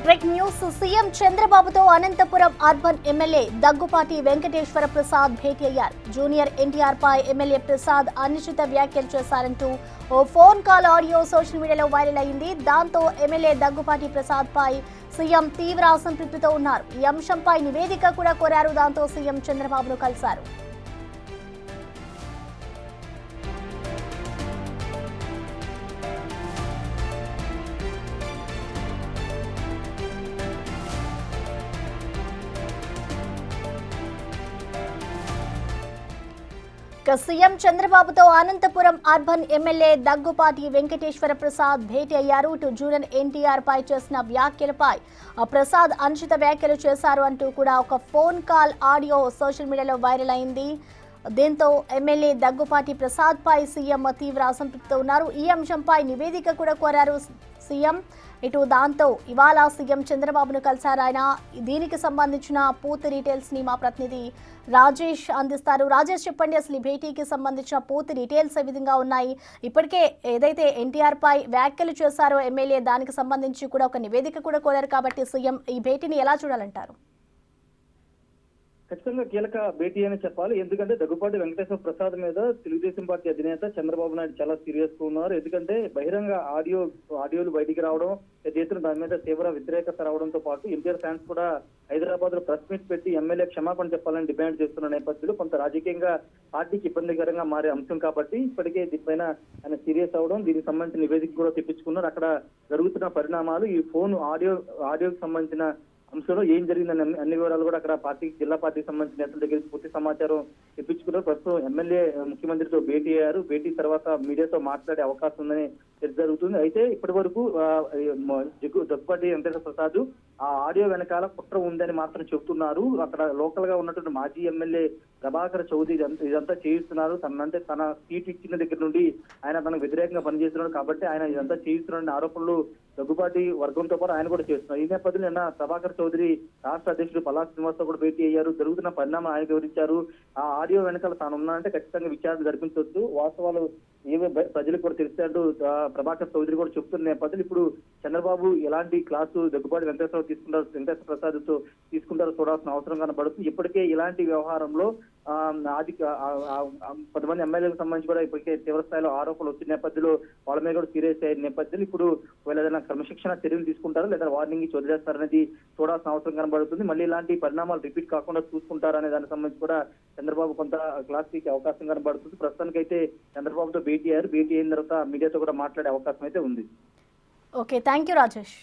Break news. CM చంద్రబాబుతో Anantapuram urban MLA Daggubati Venkateswara Prasad భేటీ అయ్యారు. Junior NTR పై MLA Prasad అనుచిత వ్యాఖ్యలు చేశారంటూ ఓ ఫోన్ కాల్ ఆడియో సోషల్ మీడియాలో వైరల్ అయింది. దాంతో ఎమ్మెల్యే దగ్గుపాటి ప్రసాద్ పై సీఎం తీవ్ర అసంతృప్తితో ఉన్నారు. ఈ అంశంపై నివేదిక కూడా కోరారు. దాంతో సీఎం చంద్రబాబును కలిశారు. సీఎం చంద్రబాబుతో అనంతపురం అర్బన్ ఎమ్మెల్యే దగ్గుపాటి వెంకటేశ్వర ప్రసాద్ భేటీ అయ్యారు. ఇటు జూనియర్ ఎన్టీఆర్ పై చేసిన వ్యాఖ్యలపై ప్రసాద్ అనుచిత వ్యాఖ్యలు చేశారు అంటూ కూడా ఒక ఫోన్ కాల్ ఆడియో సోషల్ మీడియాలో వైరల్ అయింది. దీంతో ఎమ్మెల్యే దగ్గుపాటి ప్రసాద్ పై సీఎం తీవ్ర అసంతృప్తితో ఉన్నారు. ఈ అంశంపై నివేదిక కూడా కోరారు సీఎం. ఇటు దాంతో ఇవాళ సీఎం చంద్రబాబును కలిశారు ఆయన. దీనికి సంబంధించిన పూర్తి డీటెయిల్స్ ని మా ప్రతినిధి రాజేష్ అందిస్తారు. రాజేష్, చెప్పండి, అసలు ఈ భేటీకి సంబంధించిన పూర్తి డీటెయిల్స్ ఏ విధంగా ఉన్నాయి? ఇప్పటికే ఏదైతే ఎన్టీఆర్ పై వ్యాఖ్యలు చేశారో ఎమ్మెల్యే, దానికి సంబంధించి కూడా ఒక నివేదిక కూడా కోరారు కాబట్టి సీఎం ఈ భేటీని ఎలా చూడాలంటారు? ఖచ్చితంగా కీలక భేటీ అని చెప్పాలి. ఎందుకంటే దగ్గుపాటి వెంకటేశ్వర ప్రసాద్ మీద తెలుగుదేశం పార్టీ అధినేత చంద్రబాబు నాయుడు చాలా సీరియస్ గా ఉన్నారు. ఎందుకంటే బహిరంగ ఆడియోలు బయటికి రావడం, చేతులు దాని మీద తీవ్ర వ్యతిరేకత రావడంతో పాటు ఎన్టీఆర్ ఫ్యాన్స్ కూడా హైదరాబాద్ లో ప్రెస్ మీట్ పెట్టి ఎమ్మెల్యే క్షమాపణ చెప్పాలని డిమాండ్ చేస్తున్న నేపథ్యంలో కొంత రాజకీయంగా పార్టీకి ఇబ్బందికరంగా మారే అంశం కాబట్టి ఇప్పటికే దీనిపైన ఆయన సీరియస్ అవడం, దీనికి సంబంధించిన నివేదిక కూడా తెప్పించుకున్నారు. అక్కడ జరుగుతున్న పరిణామాలు, ఈ ఫోన్ ఆడియోకి సంబంధించిన అంశంలో ఏం జరిగిందని అన్ని వివరాలు కూడా అక్కడ జిల్లా పార్టీకి సంబంధించిన నేతల దగ్గర పూర్తి సమాచారం తెప్పించుకున్నారు. ప్రస్తుతం ఎమ్మెల్యే ముఖ్యమంత్రితో భేటీ అయ్యారు. భేటీ తర్వాత మీడియాతో మాట్లాడే అవకాశం ఉందని జరుగుతుంది. అయితే ఇప్పటి వరకు దగ్గుపాటి వెంకటేశ్వర ప్రసాద్ ఆ ఆడియో వెనకాల కుట్ర ఉందని మాత్రం చెబుతున్నారు. అక్కడ లోకల్ గా ఉన్నటువంటి మాజీ ఎమ్మెల్యే ప్రభాకర్ చౌదరి ఇదంతా చేయిస్తున్నారు. తన సీట్ ఇచ్చిన దగ్గర నుండి ఆయన తనకు వ్యతిరేకంగా పనిచేస్తున్నాడు కాబట్టి ఆయన ఇదంతా చేయిస్తున్న ఆరోపణలు దగ్గుపాటి వర్గంతో పాటు ఆయన కూడా చేస్తున్నారు. ఈ నేపథ్యంలో నిన్న ప్రభాకర్ చౌదరి రాష్ట్ర అధ్యక్షుడు పల్లా శ్రీనివాస్ తో కూడా భేటీ అయ్యారు. జరుగుతున్న పరిణామం ఆయన వివరించారు. ఆ ఆడియో వెనకాల తాను ఉన్నానంటే ఖచ్చితంగా విచారణ జరిపించవచ్చు, వాస్తవాలు ఏవో ప్రజలకు కూడా తెలిసినట్టు ప్రభాకర్ చౌదరి కూడా చెప్తున్న నేపథ్యంలో ఇప్పుడు చంద్రబాబు ఎలాంటి క్లాసు దగ్గుపాటి వెంకటేశ్వర ప్రసాద్ తో తీసుకుంటారో చూడాల్సిన అవసరం కనబడుతుంది. ఇప్పటికే ఇలాంటి వ్యవహారంలో కొంతమంది ఎమ్మెల్యేలకు సంబంధించి కూడా ఇప్పటికే తీవ్ర స్థాయిలో ఆరోపణలు వచ్చిన నేపథ్యంలో వాళ్ళ మీద కూడా సీరియస్ అయిన నేపథ్యంలో ఇప్పుడు ఏదైనా క్రమశిక్షణ చర్యలు తీసుకుంటారో లేదా వార్నింగ్ ఇచ్చి వదిలేస్తారనేది చూడాల్సిన అవసరం కనబడుతుంది. మళ్ళీ ఇలాంటి పరిణామాలు రిపీట్ కాకుండా చూసుకుంటారనే దానికి సంబంధించి కూడా చంద్రబాబు కొంత క్లాస్ పీకే అవకాశం కనబడుతుంది. ప్రస్తుతానికైతే చంద్రబాబుతో భేటీ అయిన తర్వాత మీడియాతో కూడా మాట్లాడే అవకాశం అయితే ఉంది. Okay, thank you Rajesh.